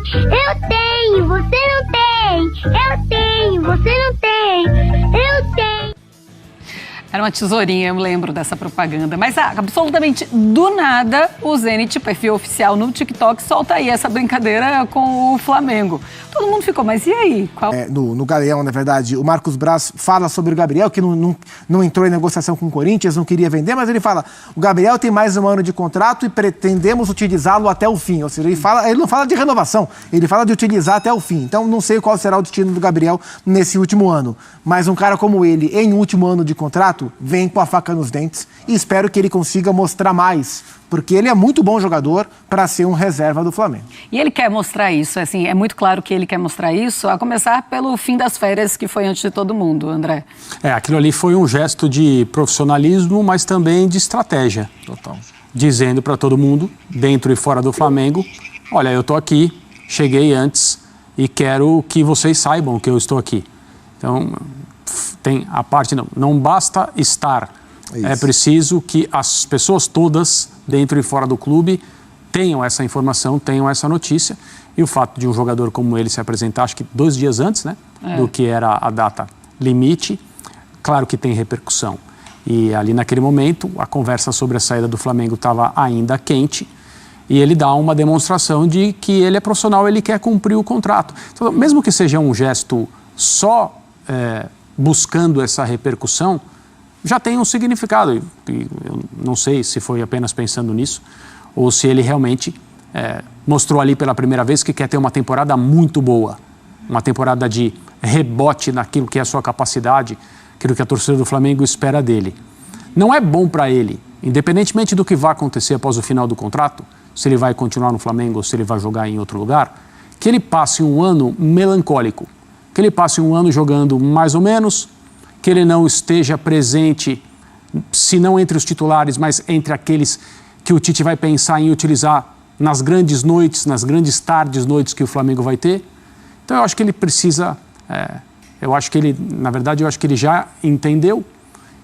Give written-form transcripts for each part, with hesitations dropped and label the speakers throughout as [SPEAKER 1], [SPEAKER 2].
[SPEAKER 1] Eu tenho, você não tem. Eu tenho, você não tem. Eu tenho.
[SPEAKER 2] Era uma tesourinha, eu me lembro dessa propaganda. Mas absolutamente do nada, o Zenit, perfil oficial no TikTok, solta aí essa brincadeira com o Flamengo. Todo mundo ficou, mas e aí?
[SPEAKER 3] No Galeão, na verdade, o Marcos Braz fala sobre o Gabriel, que não entrou em negociação com o Corinthians, não queria vender, mas ele fala, o Gabriel tem mais um ano de contrato e pretendemos utilizá-lo até o fim. Ou seja, ele não fala de renovação, ele fala de utilizar até o fim. Então, não sei qual será o destino do Gabriel nesse último ano. Mas um cara como ele, em último ano de contrato, vem com a faca nos dentes e espero que ele consiga mostrar mais, porque ele é muito bom jogador para ser um reserva do Flamengo.
[SPEAKER 2] E ele quer mostrar isso, assim, é muito claro que ele quer mostrar isso, a começar pelo fim das férias, que foi antes de todo mundo, André.
[SPEAKER 4] Aquilo ali foi um gesto de profissionalismo, mas também de estratégia.
[SPEAKER 3] Total.
[SPEAKER 4] Dizendo para todo mundo, dentro e fora do Flamengo, olha, eu estou aqui, cheguei antes e quero que vocês saibam que eu estou aqui. Então, tem a parte, não basta estar, é preciso que as pessoas todas, dentro e fora do clube, tenham essa informação, tenham essa notícia. E o fato de um jogador como ele se apresentar, acho que 2 dias antes, né, do que era a data limite, claro que tem repercussão. E ali naquele momento, a conversa sobre a saída do Flamengo estava ainda quente e ele dá uma demonstração de que ele é profissional, ele quer cumprir o contrato. Então, mesmo que seja um gesto só buscando essa repercussão, já tem um significado. E eu não sei se foi apenas pensando nisso ou se ele realmente mostrou ali pela primeira vez que quer ter uma temporada muito boa, uma temporada de rebote naquilo que é a sua capacidade, aquilo que a torcida do Flamengo espera dele. Não é bom para ele, independentemente do que vai acontecer após o final do contrato, se ele vai continuar no Flamengo ou se ele vai jogar em outro lugar, que ele passe um ano melancólico, que ele passe um ano jogando mais ou menos, que ele não esteja presente, se não entre os titulares, mas entre aqueles que o Tite vai pensar em utilizar nas grandes noites, nas grandes tardes, noites que o Flamengo vai ter. Então eu acho que ele precisa, eu acho que ele já entendeu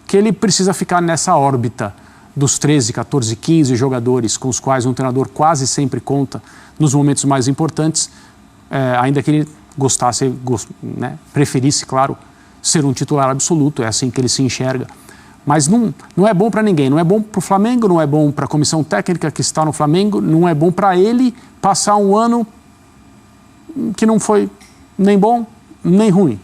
[SPEAKER 4] que ele precisa ficar nessa órbita dos 13, 14, 15 jogadores com os quais um treinador quase sempre conta nos momentos mais importantes, ainda que ele gostasse, preferisse, claro, ser um titular absoluto, é assim que ele se enxerga. Mas não é bom para ninguém, não é bom para o Flamengo, não é bom para a comissão técnica que está no Flamengo, não é bom para ele passar um ano que não foi nem bom, nem ruim.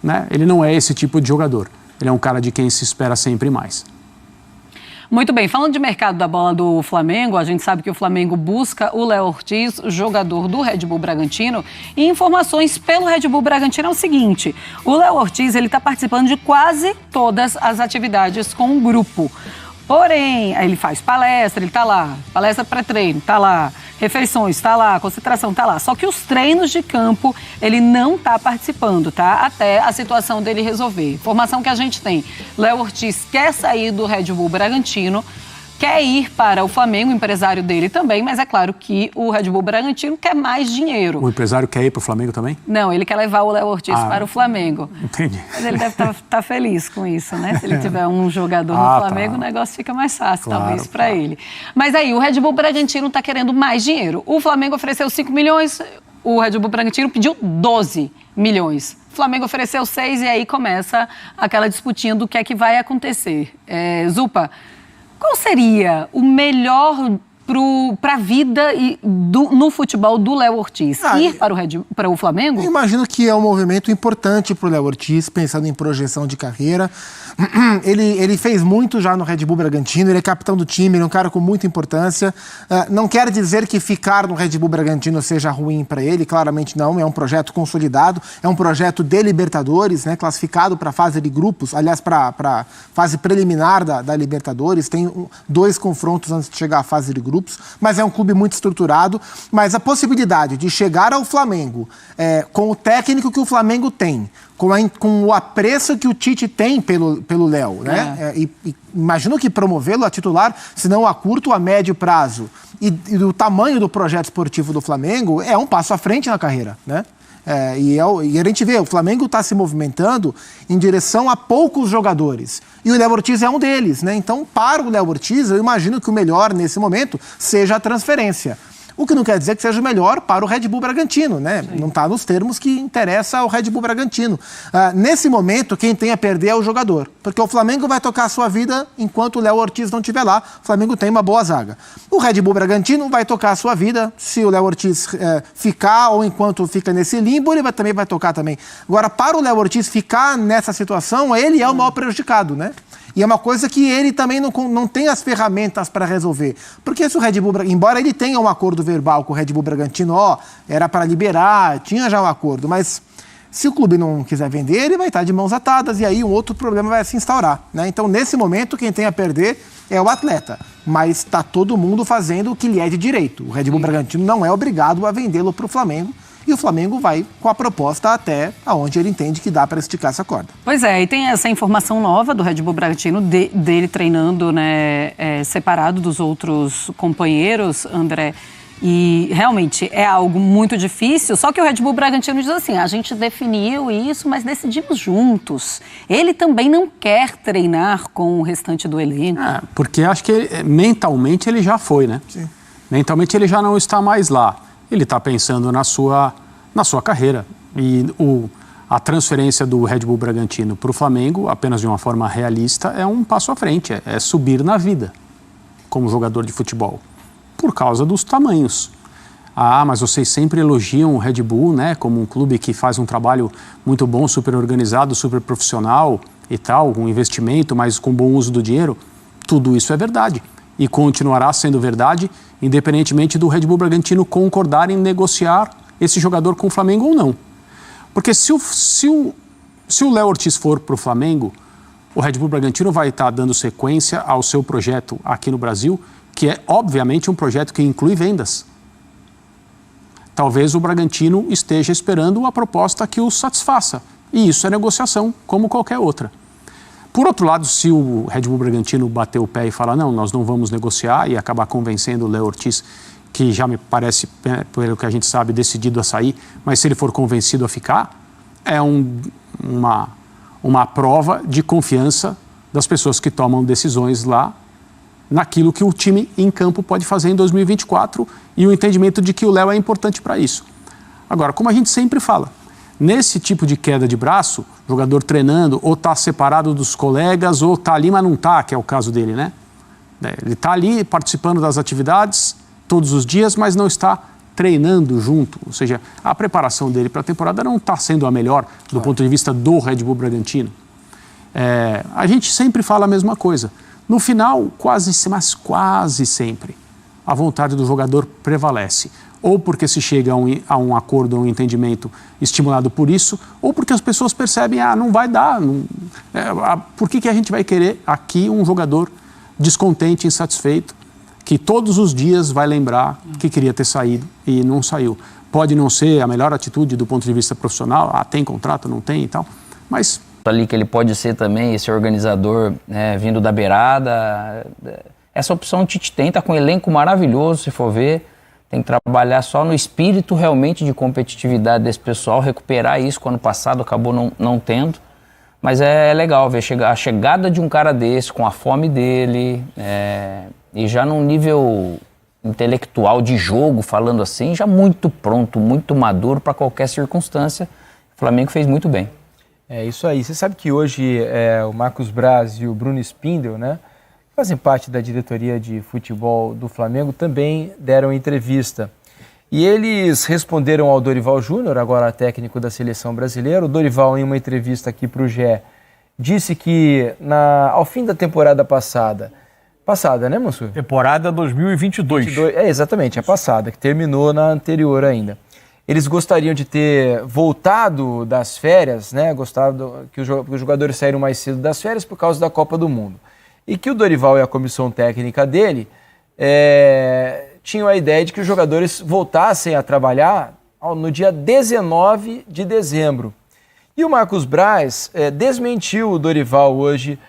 [SPEAKER 4] Né? Ele não é esse tipo de jogador, ele é um cara de quem se espera sempre mais.
[SPEAKER 2] Muito bem, falando de mercado da bola do Flamengo, a gente sabe que o Flamengo busca o Léo Ortiz, jogador do Red Bull Bragantino, e informações pelo Red Bull Bragantino é o seguinte, o Léo Ortiz está participando de quase todas as atividades com o grupo. Porém, ele faz palestra, ele está lá, palestra pré-treino, está lá, refeições, está lá, concentração, está lá. Só que os treinos de campo, ele não está participando, tá? Até a situação dele resolver. Informação que a gente tem, Léo Ortiz quer sair do Red Bull Bragantino, quer ir para o Flamengo, o empresário dele também, mas é claro que o Red Bull Bragantino quer mais dinheiro.
[SPEAKER 4] O empresário quer ir para o Flamengo também?
[SPEAKER 2] Não, ele quer levar o Léo Ortiz para o Flamengo.
[SPEAKER 4] Entendi.
[SPEAKER 2] Mas ele deve estar feliz com isso, né? Se ele tiver um jogador no Flamengo, o negócio fica mais fácil, claro, talvez, para ele. Mas aí, o Red Bull Bragantino está querendo mais dinheiro. O Flamengo ofereceu 5 milhões, o Red Bull Bragantino pediu 12 milhões. O Flamengo ofereceu 6 e aí começa aquela disputinha do que é que vai acontecer. Zupa, qual seria o melhor para a vida no futebol do Léo Ortiz? Ir para o Flamengo?
[SPEAKER 3] Eu imagino que é um movimento importante para o Léo Ortiz, pensando em projeção de carreira. Ele fez muito já no Red Bull Bragantino, ele é capitão do time, ele é um cara com muita importância. Não quer dizer que ficar no Red Bull Bragantino seja ruim para ele, claramente não, é um projeto consolidado, é um projeto de Libertadores, né, classificado para a fase de grupos, aliás, para a fase preliminar da Libertadores, tem 2 confrontos antes de chegar à fase de grupos, mas é um clube muito estruturado, mas a possibilidade de chegar ao Flamengo com o técnico que o Flamengo tem, com o apreço que o Tite tem pelo Léo, né? Imagino que promovê-lo a titular, se não a curto, a médio prazo, e do tamanho do projeto esportivo do Flamengo, é um passo à frente na carreira, né? E a gente vê, o Flamengo está se movimentando em direção a poucos jogadores. E o Léo Ortiz é um deles, né? Então, para o Léo Ortiz, eu imagino que o melhor nesse momento seja a transferência. O que não quer dizer que seja o melhor para o Red Bull Bragantino, né? Não está nos termos que interessa ao Red Bull Bragantino. Nesse momento, quem tem a perder é o jogador, porque o Flamengo vai tocar a sua vida enquanto o Léo Ortiz não estiver lá. O Flamengo tem uma boa zaga. O Red Bull Bragantino vai tocar a sua vida se o Léo Ortiz ficar, ou enquanto fica nesse limbo, ele também vai tocar também. Agora, para o Léo Ortiz ficar nessa situação, ele é o maior prejudicado, né? E é uma coisa que ele também não tem as ferramentas para resolver. Porque se o Red Bull, embora ele tenha um acordo verbal com o Red Bull Bragantino, era para liberar, tinha já um acordo, mas se o clube não quiser vender, ele vai estar de mãos atadas e aí um outro problema vai se instaurar, né? Então, nesse momento, quem tem a perder é o atleta. Mas está todo mundo fazendo o que lhe é de direito. O Red Bull Bragantino não é obrigado a vendê-lo para o Flamengo. E o Flamengo vai com a proposta até aonde ele entende que dá para esticar essa corda.
[SPEAKER 2] Pois é, e tem essa informação nova do Red Bull Bragantino, dele treinando, né, separado dos outros companheiros, André. E realmente é algo muito difícil, só que o Red Bull Bragantino diz assim, a gente definiu isso, mas decidimos juntos. Ele também não quer treinar com o restante do elenco.
[SPEAKER 4] Porque acho que mentalmente ele já foi, né? Sim. Mentalmente ele já não está mais lá. Ele está pensando na sua carreira. E a transferência do Red Bull Bragantino para o Flamengo, apenas de uma forma realista, é um passo à frente, é subir na vida como jogador de futebol, por causa dos tamanhos. Mas vocês sempre elogiam o Red Bull, né, como um clube que faz um trabalho muito bom, super organizado, super profissional e tal, com investimento, mas com bom uso do dinheiro. Tudo isso é verdade e continuará sendo verdade, independentemente do Red Bull Bragantino concordar em negociar esse jogador com o Flamengo ou não. Porque se o Léo Ortiz for para o Flamengo, o Red Bull Bragantino vai estar dando sequência ao seu projeto aqui no Brasil, que é, obviamente, um projeto que inclui vendas. Talvez o Bragantino esteja esperando a proposta que o satisfaça. E isso é negociação, como qualquer outra. Por outro lado, se o Red Bull Bragantino bater o pé e falar, não, nós não vamos negociar, e acabar convencendo o Léo Ortiz, que já me parece, pelo que a gente sabe, decidido a sair, mas se ele for convencido a ficar, é uma prova de confiança das pessoas que tomam decisões lá naquilo que o time em campo pode fazer em 2024 e o entendimento de que o Léo é importante para isso. Agora, como a gente sempre fala, nesse tipo de queda de braço, o jogador treinando ou está separado dos colegas ou está ali, mas não está, que é o caso dele, né? Ele está ali participando das atividades todos os dias, mas não está treinando junto. Ou seja, a preparação dele para a temporada não está sendo a melhor do ponto de vista do Red Bull Bragantino. A gente sempre fala a mesma coisa. No final, quase sempre, a vontade do jogador prevalece. Ou porque se chega a um acordo, a um entendimento estimulado por isso, ou porque as pessoas percebem, não vai dar. Por que a gente vai querer aqui um jogador descontente, insatisfeito, que todos os dias vai lembrar que queria ter saído e não saiu? Pode não ser a melhor atitude do ponto de vista profissional, tem contrato, não tem e tal, mas...
[SPEAKER 5] ali que ele pode ser também esse organizador, né, vindo da beirada. Essa opção o Tite tem, tá com um elenco maravilhoso, se for ver. Tem que trabalhar só no espírito realmente de competitividade desse pessoal, recuperar isso que ano passado acabou não tendo. Mas é legal ver a chegada de um cara desse, com a fome dele, e já num nível intelectual de jogo, falando assim, já muito pronto, muito maduro para qualquer circunstância. O Flamengo fez muito bem.
[SPEAKER 6] É isso aí. Você sabe que hoje o Marcos Braz e o Bruno Spindel, né, que fazem parte da diretoria de futebol do Flamengo, também deram entrevista. E eles responderam ao Dorival Júnior, agora técnico da seleção brasileira. O Dorival, em uma entrevista aqui para o GE, disse que ao fim da temporada passada, né, Mansur?
[SPEAKER 7] Temporada 2022.
[SPEAKER 6] Exatamente, a passada, que terminou na anterior ainda. Eles gostariam de ter voltado das férias, né? Gostaram que os jogadores saíram mais cedo das férias por causa da Copa do Mundo. E que o Dorival e a comissão técnica dele tinham a ideia de que os jogadores voltassem a trabalhar no dia 19 de dezembro. E o Marcos Braz desmentiu o Dorival hoje,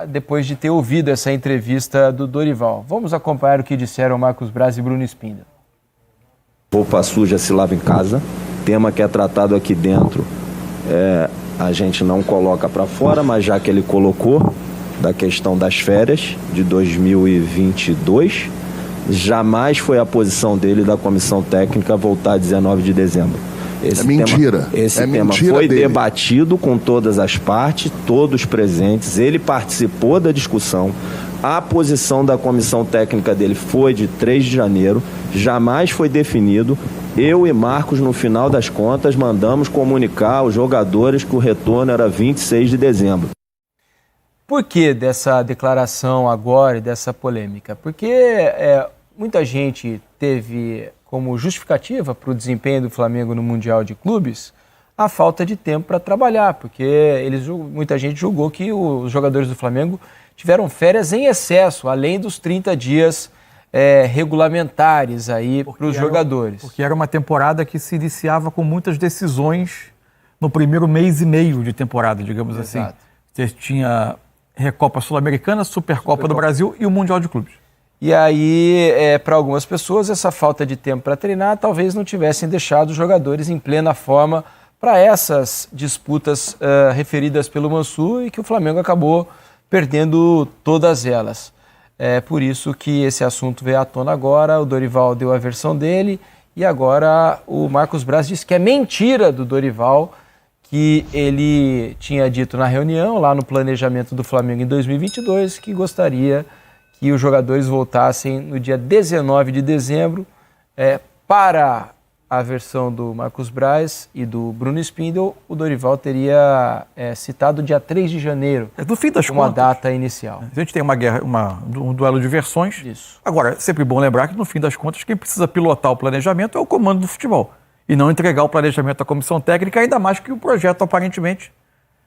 [SPEAKER 6] depois de ter ouvido essa entrevista do Dorival. Vamos acompanhar o que disseram Marcos Braz e Bruno Spindel.
[SPEAKER 8] Roupa suja se lava em casa. Tema que é tratado aqui dentro, a gente não coloca para fora, mas já que ele colocou, da questão das férias de 2022, Jamais foi a posição dele da comissão técnica voltar 19 de dezembro. Esse
[SPEAKER 9] mentira.
[SPEAKER 8] Esse tema
[SPEAKER 9] mentira
[SPEAKER 8] foi
[SPEAKER 9] dele.
[SPEAKER 8] debatido com todas as partes, todos presentes. Ele participou da discussão. A posição da comissão técnica dele foi de 3 de janeiro. Jamais foi definido. Eu e Marcos, no final das contas, mandamos comunicar aos jogadores que o retorno era 26 de dezembro.
[SPEAKER 6] Por que dessa declaração agora e dessa polêmica? Porque muita gente teve como justificativa para o desempenho do Flamengo no Mundial de Clubes a falta de tempo para trabalhar, porque muita gente julgou que os jogadores do Flamengo tiveram férias em excesso, além dos 30 dias regulamentares aí para os jogadores.
[SPEAKER 7] Porque era uma temporada que se iniciava com muitas decisões no primeiro mês e meio de temporada, digamos assim. Você tinha Recopa Sul-Americana, Supercopa do Brasil e o Mundial de Clubes.
[SPEAKER 6] E aí, para algumas pessoas, essa falta de tempo para treinar talvez não tivessem deixado os jogadores em plena forma para essas disputas referidas pelo Mansur e que o Flamengo acabou perdendo todas elas. É por isso que esse assunto veio à tona agora, o Dorival deu a versão dele e agora o Marcos Braz disse que é mentira do Dorival, que ele tinha dito na reunião, lá no planejamento do Flamengo em 2022, que gostaria que os jogadores voltassem no dia 19 de dezembro. Para a versão do Marcos Braz e do Bruno Spindel, o Dorival teria citado o dia 3 de janeiro
[SPEAKER 7] No fim das
[SPEAKER 6] como a
[SPEAKER 7] contas,
[SPEAKER 6] data inicial.
[SPEAKER 7] a gente tem um duelo de versões.
[SPEAKER 6] Isso.
[SPEAKER 7] Agora, é sempre bom lembrar que, no fim das contas, quem precisa pilotar o planejamento é o comando do futebol. E não entregar o planejamento à comissão técnica, ainda mais que o projeto, aparentemente,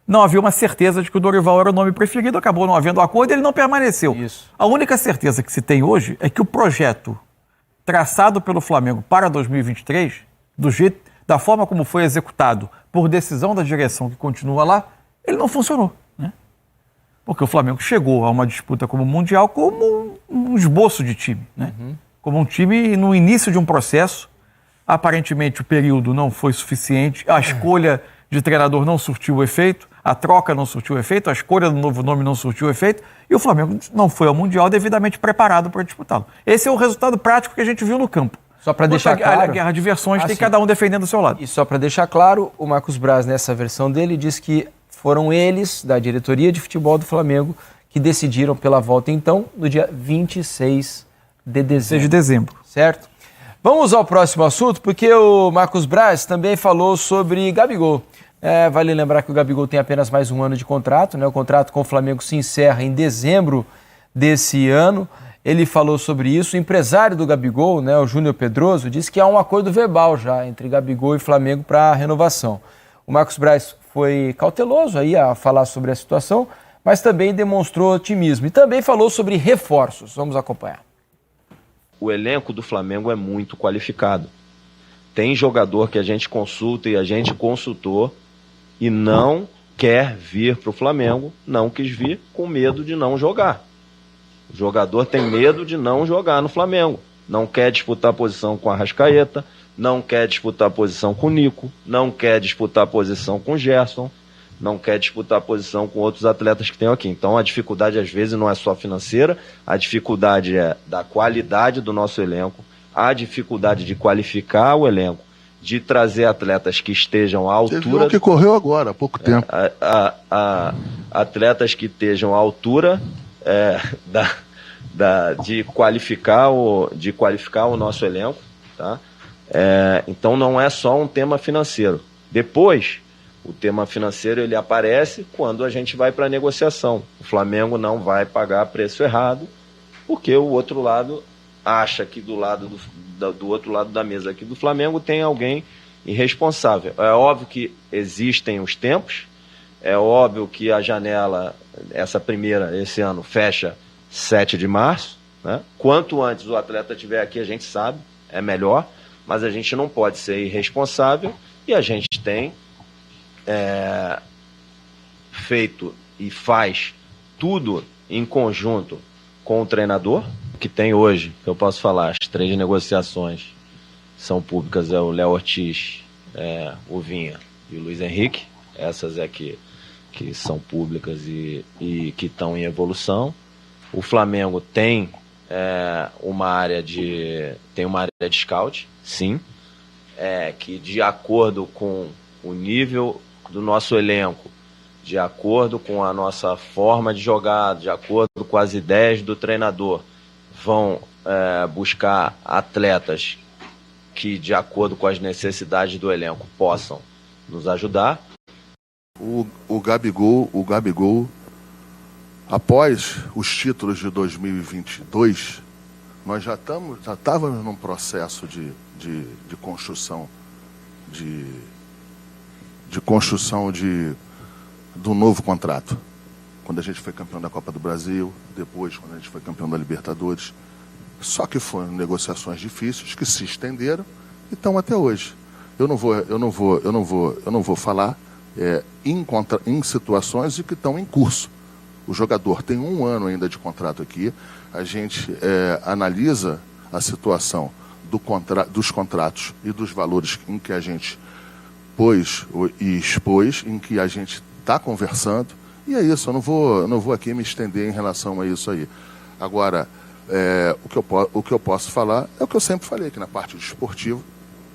[SPEAKER 7] não havia uma certeza de que o Dorival era o nome preferido, acabou não havendo acordo e ele não permaneceu.
[SPEAKER 6] Isso.
[SPEAKER 7] A única certeza que se tem hoje é que o projeto traçado pelo Flamengo para 2023, da forma como foi executado por decisão da direção que continua lá, ele não funcionou, né? Porque o Flamengo chegou a uma disputa como Mundial como um esboço de time, né? Como um time no início de um processo. Aparentemente o período não foi suficiente, a escolha de treinador não surtiu efeito, a troca não surtiu efeito, a escolha do novo nome não surtiu efeito e o Flamengo não foi ao Mundial devidamente preparado para disputá-lo. Esse é o resultado prático que a gente viu no campo.
[SPEAKER 6] Só para deixar claro...
[SPEAKER 7] A guerra de versões tem cada um defendendo o seu lado.
[SPEAKER 6] E só para deixar claro, o Marcos Braz, nessa versão dele, diz que foram eles, da diretoria de futebol do Flamengo, que decidiram pela volta, então, no dia 26 de dezembro.
[SPEAKER 7] 6 de dezembro.
[SPEAKER 6] Certo? Vamos ao próximo assunto, porque o Marcos Braz também falou sobre Gabigol. Vale lembrar que o Gabigol tem apenas mais um ano de contrato, né? O contrato com o Flamengo se encerra em dezembro desse ano. Ele falou sobre isso. O empresário do Gabigol, né, o Júnior Pedroso, disse que há um acordo verbal já entre Gabigol e Flamengo para a renovação. O Marcos Braz foi cauteloso aí a falar sobre a situação, mas também demonstrou otimismo e também falou sobre reforços. Vamos acompanhar.
[SPEAKER 8] O elenco do Flamengo é muito qualificado. Tem jogador que a gente consulta e a gente consultou e não quer vir para o Flamengo, não quis vir com medo de não jogar. O jogador tem medo de não jogar no Flamengo. Não quer disputar posição com a Arrascaeta, não quer disputar posição com o Nico, não quer disputar posição com o Gerson, não quer disputar posição com outros atletas que tem aqui. Então a dificuldade às vezes não é só financeira, a dificuldade é da qualidade do nosso elenco, a dificuldade de qualificar o elenco, de trazer atletas que estejam à altura...
[SPEAKER 9] Você viu o que correu agora, há pouco tempo.
[SPEAKER 8] Atletas que estejam à altura de qualificar o nosso elenco, tá? Então não é só um tema financeiro. Depois, o tema financeiro ele aparece quando a gente vai para a negociação. O Flamengo não vai pagar preço errado, porque o outro lado acha que do outro lado da mesa aqui do Flamengo tem alguém irresponsável. É óbvio que existem os tempos, é óbvio que a janela, esse ano, fecha 7 de março, né? Quanto antes o atleta estiver aqui, a gente sabe, é melhor, mas a gente não pode ser irresponsável e a gente tem feito e faz tudo em conjunto com o treinador, que tem hoje, que eu posso falar, as 3 negociações são públicas, é o Léo Ortiz, o Vinha e o Luiz Henrique, essas que são públicas e que estão em evolução. O Flamengo tem tem uma área de scout, sim, que de acordo com o nível do nosso elenco, de acordo com a nossa forma de jogar, de acordo com as ideias do treinador, vão buscar atletas que, de acordo com as necessidades do elenco, possam nos ajudar.
[SPEAKER 9] O Gabigol, após os títulos de 2022, nós já estávamos num processo de construção, do novo contrato. Quando a gente foi campeão da Copa do Brasil, depois quando a gente foi campeão da Libertadores. Só que foram negociações difíceis que se estenderam e estão até hoje. Eu não vou falar em situações que estão em curso. O jogador tem 1 ano ainda de contrato aqui. A gente analisa a situação dos contratos e dos valores em que a gente expôs, em que a gente está conversando, e é isso. Eu não vou aqui me estender em relação a isso aí. Agora, o que eu posso falar é o que eu sempre falei, que na parte esportiva,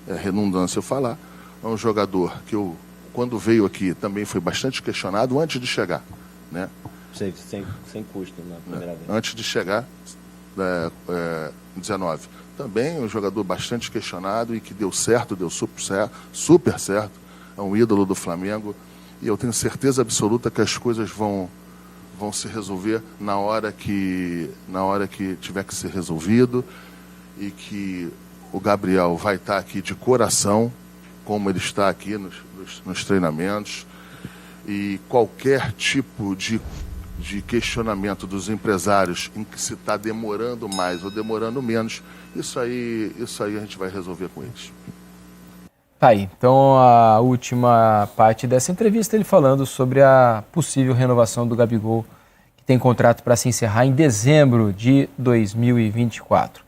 [SPEAKER 9] é redundância eu falar, é um jogador que quando veio aqui, também foi bastante questionado antes de chegar, né?
[SPEAKER 8] Sem custo na primeira vez.
[SPEAKER 9] Antes de chegar, em 19. Também um jogador bastante questionado e que deu certo, deu super certo. É um ídolo do Flamengo. E eu tenho certeza absoluta que as coisas vão se resolver na hora que tiver que ser resolvido, e que o Gabriel vai estar aqui de coração, como ele está aqui nos treinamentos, e qualquer tipo de questionamento dos empresários em que se está demorando mais ou demorando menos, isso aí a gente vai resolver com eles.
[SPEAKER 6] Tá aí, então a última parte dessa entrevista, ele falando sobre a possível renovação do Gabigol, que tem contrato para se encerrar em dezembro de 2024.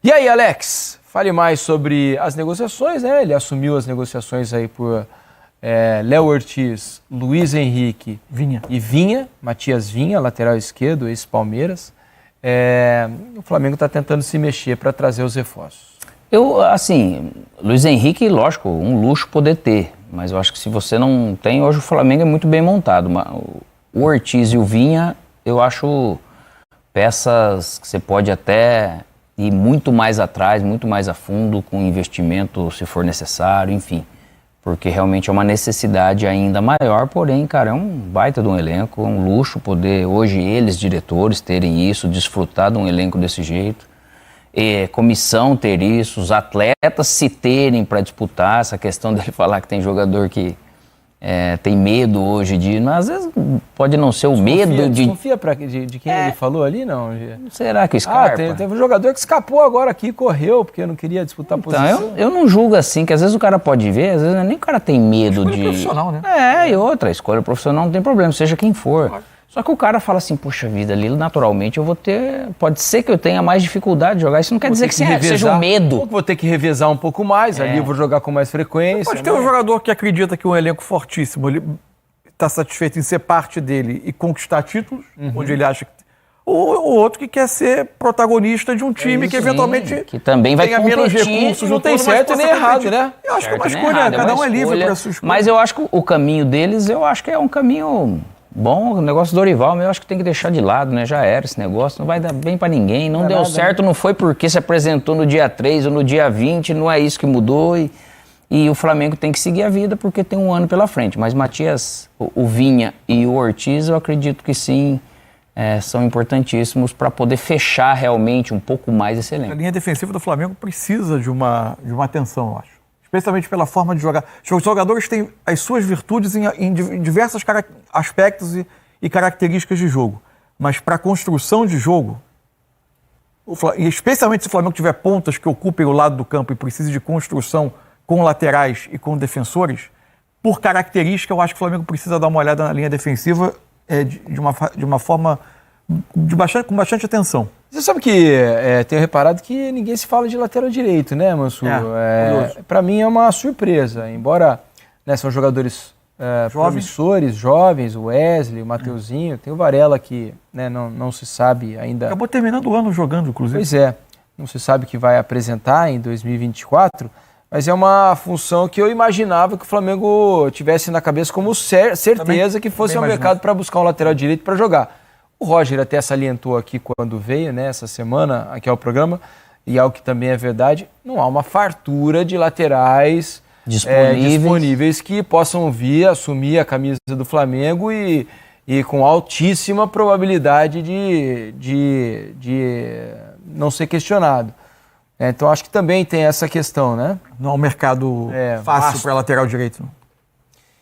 [SPEAKER 6] E aí, Alex, fale mais sobre as negociações, né? Ele assumiu as negociações aí por Léo Ortiz, Luiz Henrique e Vinha, Matias Vinha, lateral esquerdo, ex-Palmeiras. O Flamengo está tentando se mexer para trazer os reforços.
[SPEAKER 5] Luiz Henrique, lógico, um luxo poder ter, mas eu acho que se você não tem, hoje o Flamengo é muito bem montado. O Ortiz e o Vinha, eu acho peças que você pode até ir muito mais atrás, muito mais a fundo, com investimento se for necessário, enfim. Porque realmente é uma necessidade ainda maior, porém, cara, é um baita de um elenco, é um luxo poder, hoje, eles, diretores, terem isso, desfrutar de um elenco desse jeito. Comissão ter isso, os atletas se terem para disputar, essa questão dele falar que tem jogador que tem medo hoje mas às vezes pode não ser o medo de...
[SPEAKER 6] Desconfia de quem ele falou ali, não?
[SPEAKER 5] Será que o Scarpa?
[SPEAKER 6] Teve um jogador que escapou agora aqui, correu, porque não queria disputar a posição.
[SPEAKER 5] Então, eu não julgo assim, que às vezes o cara pode ver, às vezes nem o cara tem medo de...
[SPEAKER 7] Escolha profissional, né?
[SPEAKER 5] E outra, escolha profissional não tem problema, seja quem for.
[SPEAKER 7] Claro.
[SPEAKER 5] Só que o cara fala assim, poxa vida, ali naturalmente eu vou ter... Pode ser que eu tenha mais dificuldade de jogar, isso não quer dizer que seja um medo.
[SPEAKER 6] Vou ter que revezar um pouco mais, ali eu vou jogar com mais frequência.
[SPEAKER 7] Pode ter um jogador que acredita que um elenco fortíssimo, ele está satisfeito em ser parte dele e conquistar títulos, onde ele acha que... Ou outro que quer ser protagonista de um time que eventualmente
[SPEAKER 5] que também vai
[SPEAKER 7] tenha menos recursos.
[SPEAKER 6] Não tem certo nem errado, né?
[SPEAKER 7] Eu acho que é uma escolha, cada um é livre para a sua escolha.
[SPEAKER 5] Mas eu acho que o caminho deles, eu acho que é um caminho... Bom, o negócio do Dorival, eu acho que tem que deixar de lado, né? Já era esse negócio, não vai dar bem pra ninguém, não deu certo, não foi porque se apresentou no dia 3 ou no dia 20, não é isso que mudou e o Flamengo tem que seguir a vida porque tem um ano pela frente. Mas Matias, o Vinha e o Ortiz, eu acredito que sim, são importantíssimos para poder fechar realmente um pouco mais esse elenco.
[SPEAKER 7] A linha defensiva do Flamengo precisa de uma atenção, eu acho. Especialmente pela forma de jogar. Os jogadores têm as suas virtudes em diversos aspectos e características de jogo. Mas para a construção de jogo, especialmente se o Flamengo tiver pontas que ocupem o lado do campo e precise de construção com laterais e com defensores, por característica, eu acho que o Flamengo precisa dar uma olhada na linha defensiva de uma forma com bastante atenção.
[SPEAKER 6] Você sabe que tenho reparado que ninguém se fala de lateral direito, né, Mansur? Para mim é uma surpresa, embora são jogadores promissores, jovens, o Wesley, o Mateuzinho, tem o Varela que, né, não se sabe ainda.
[SPEAKER 7] Acabou terminando o ano jogando, inclusive.
[SPEAKER 6] Pois é, não se sabe o que vai apresentar em 2024, mas é uma função que eu imaginava que o Flamengo tivesse na cabeça como certeza que fosse ao mercado para buscar um lateral direito para jogar. O Roger até salientou aqui quando veio, né, essa semana, aqui ao programa, e algo que também é verdade, não há uma fartura de laterais disponíveis que possam vir assumir a camisa do Flamengo e com altíssima probabilidade de não ser questionado. Então acho que também tem essa questão, né?
[SPEAKER 7] Não é um mercado fácil para lateral direito.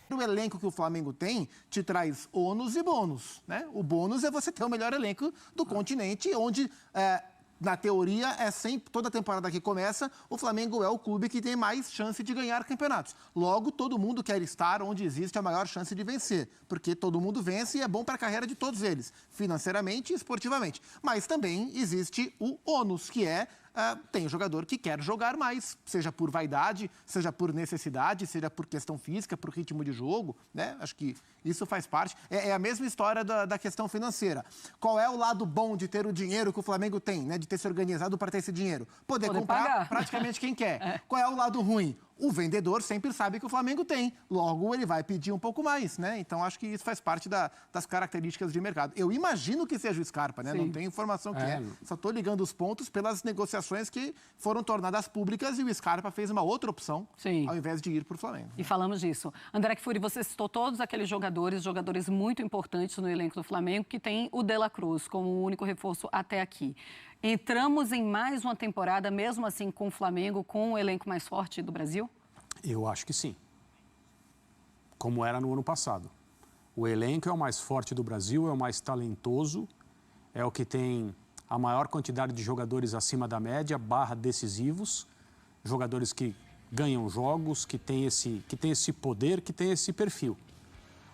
[SPEAKER 3] O elenco que o Flamengo tem te traz ônus e bônus, né? O bônus é você ter o melhor elenco do continente, onde, na teoria, é sempre, toda temporada que começa, o Flamengo é o clube que tem mais chance de ganhar campeonatos. Logo, todo mundo quer estar onde existe a maior chance de vencer, porque todo mundo vence e é bom para a carreira de todos eles, financeiramente e esportivamente. Mas também existe o ônus, que tem jogador que quer jogar mais, seja por vaidade, seja por necessidade, seja por questão física, por ritmo de jogo, né? Acho que isso faz parte. É a mesma história da questão financeira. Qual é o lado bom de ter o dinheiro que o Flamengo tem, né? De ter se organizado para ter esse dinheiro? Poder comprar pagar praticamente quem quer. Qual é o lado ruim? O vendedor sempre sabe que o Flamengo tem, logo ele vai pedir um pouco mais, né? Então acho que isso faz parte das características de mercado. Eu imagino que seja o Scarpa, né? Sim. Não tenho informação que só estou ligando os pontos pelas negociações que foram tornadas públicas e o Scarpa fez uma outra opção, ao invés de ir para o Flamengo.
[SPEAKER 2] E falamos disso. André Kfouri, você citou todos aqueles jogadores muito importantes no elenco do Flamengo, que tem o De La Cruz como o único reforço até aqui. Entramos em mais uma temporada, mesmo assim, com o Flamengo, com o elenco mais forte do Brasil?
[SPEAKER 4] Eu acho que sim. Como era no ano passado. O elenco é o mais forte do Brasil, é o mais talentoso, é o que tem a maior quantidade de jogadores acima da média, decisivos, jogadores que ganham jogos, que tem esse poder, que tem esse perfil.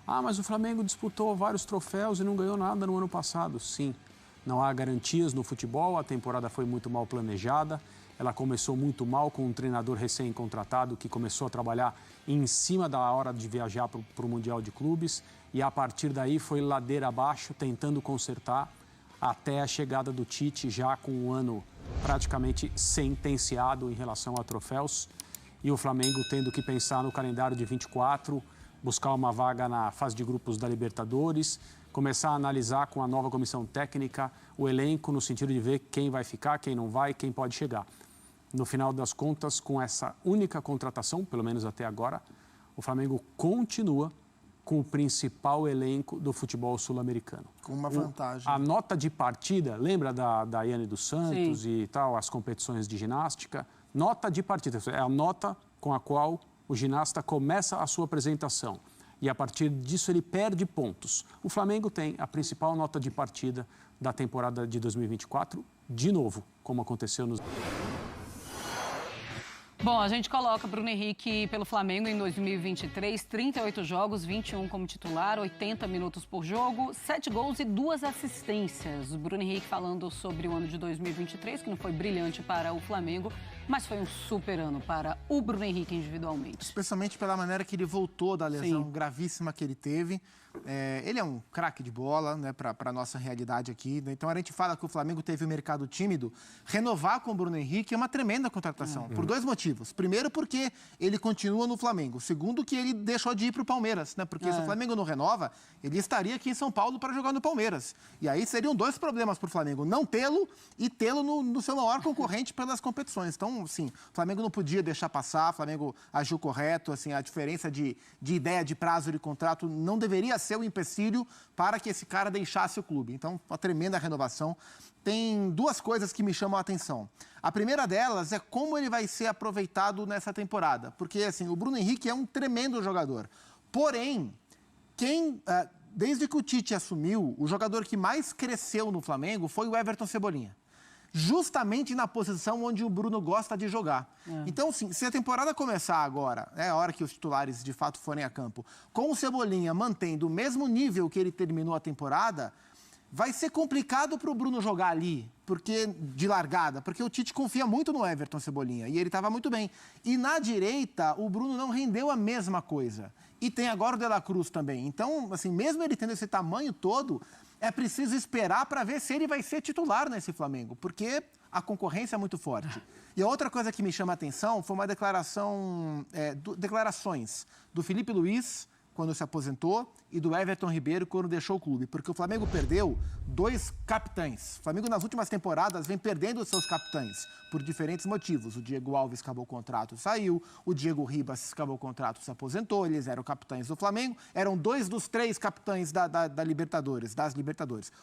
[SPEAKER 4] Ah, mas o Flamengo disputou vários troféus e não ganhou nada no ano passado. Sim. Não há garantias no futebol, a temporada foi muito mal planejada, ela começou muito mal com um treinador recém-contratado que começou a trabalhar em cima da hora de viajar para o Mundial de Clubes e a partir daí foi ladeira abaixo, tentando consertar até a chegada do Tite já com um ano praticamente sentenciado em relação a troféus e o Flamengo tendo que pensar no calendário de 24, buscar uma vaga na fase de grupos da Libertadores, começar a analisar com a nova comissão técnica o elenco no sentido de ver quem vai ficar, quem não vai, quem pode chegar. No final das contas, com essa única contratação, pelo menos até agora, o Flamengo continua com o principal elenco do futebol sul-americano.
[SPEAKER 3] Com uma vantagem.
[SPEAKER 4] A nota de partida, lembra da Daiane dos Santos e tal, as competições de ginástica? Nota de partida, é a nota com a qual o ginasta começa a sua apresentação. E a partir disso ele perde pontos. O Flamengo tem a principal nota de partida da temporada de 2024, de novo, como aconteceu nos...
[SPEAKER 2] Bom, a gente coloca Bruno Henrique pelo Flamengo em 2023, 38 jogos, 21 como titular, 80 minutos por jogo, 7 gols e 2 assistências. O Bruno Henrique falando sobre o ano de 2023, que não foi brilhante para o Flamengo, mas foi um super ano para o Bruno Henrique individualmente.
[SPEAKER 3] Especialmente pela maneira que ele voltou da lesão gravíssima que ele teve. Ele é um craque de bola, né, para a nossa realidade aqui. Né? Então a gente fala que o Flamengo teve um mercado tímido. Renovar com o Bruno Henrique é uma tremenda contratação, por 2 motivos. Primeiro, porque ele continua no Flamengo. Segundo, que ele deixou de ir para o Palmeiras, né? Porque se o Flamengo não renova, ele estaria aqui em São Paulo para jogar no Palmeiras. E aí seriam 2 problemas para o Flamengo: não tê-lo e tê-lo no seu maior concorrente pelas competições. Então, sim, o Flamengo não podia deixar passar, o Flamengo agiu correto, assim, a diferença de ideia de prazo de contrato não deveria ser um empecilho para que esse cara deixasse o clube. Então, uma tremenda renovação. Tem 2 coisas que me chamam a atenção. A primeira delas é como ele vai ser aproveitado nessa temporada. Porque, assim, o Bruno Henrique é um tremendo jogador. Porém, desde que o Tite assumiu, o jogador que mais cresceu no Flamengo foi o Everton Cebolinha. Justamente na posição onde o Bruno gosta de jogar. Então, sim, se a temporada começar agora, a hora que os titulares de fato forem a campo, com o Cebolinha mantendo o mesmo nível que ele terminou a temporada, vai ser complicado para o Bruno jogar ali, porque de largada, porque o Tite confia muito no Everton Cebolinha e ele estava muito bem. E na direita, o Bruno não rendeu a mesma coisa. E tem agora o De La Cruz também. Então, assim, mesmo ele tendo esse tamanho todo, é preciso esperar para ver se ele vai ser titular nesse Flamengo, porque a concorrência é muito forte. E a outra coisa que me chama a atenção foi uma declarações do Felipe Luiz, quando se aposentou, e do Everton Ribeiro quando deixou o clube, porque o Flamengo perdeu 2 capitães. O Flamengo nas últimas temporadas vem perdendo os seus capitães por diferentes motivos. O Diego Alves acabou o contrato, saiu, o Diego Ribas acabou o contrato, se aposentou, eles eram capitães do Flamengo, eram 2 dos 3 capitães das Libertadores.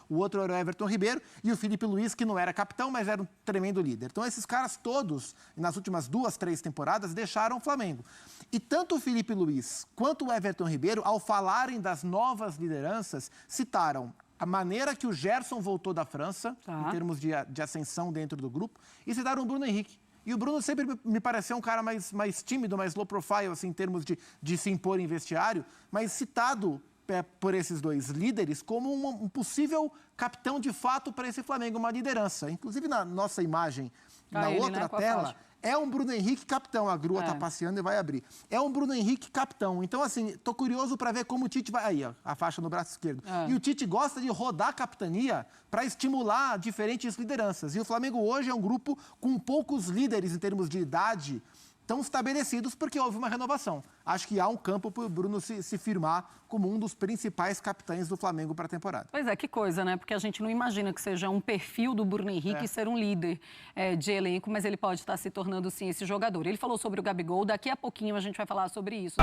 [SPEAKER 3] O outro era o Everton Ribeiro e o Felipe Luiz, que não era capitão, mas era um tremendo líder. Então esses caras todos, nas últimas 2, 3 temporadas, deixaram o Flamengo. E tanto o Felipe Luiz quanto o Everton Ribeiro, ao falarem das novas lideranças, citaram a maneira que o Gerson voltou da França, em termos de ascensão dentro do grupo, e citaram o Bruno Henrique. E o Bruno sempre me pareceu um cara mais tímido, mais low profile, assim, em termos de se impor em vestiário, mas citado por esses 2 líderes como um possível capitão de fato para esse Flamengo, uma liderança. Inclusive na nossa imagem, na outra tela, é um Bruno Henrique capitão. A grua tá passeando e vai abrir. É um Bruno Henrique capitão. Então, assim, tô curioso para ver como o Tite vai... Aí, ó, a faixa no braço esquerdo. E o Tite gosta de rodar a capitania para estimular diferentes lideranças. E o Flamengo hoje é um grupo com poucos líderes em termos de idade tão estabelecidos, porque houve uma renovação. Acho que há um campo para o Bruno se firmar como um dos principais capitães do Flamengo para a temporada.
[SPEAKER 2] Pois é, que coisa, né? Porque a gente não imagina que seja um perfil do Bruno Henrique ser um líder de elenco, mas ele pode estar se tornando, sim, esse jogador. Ele falou sobre o Gabigol, daqui a pouquinho a gente vai falar sobre isso.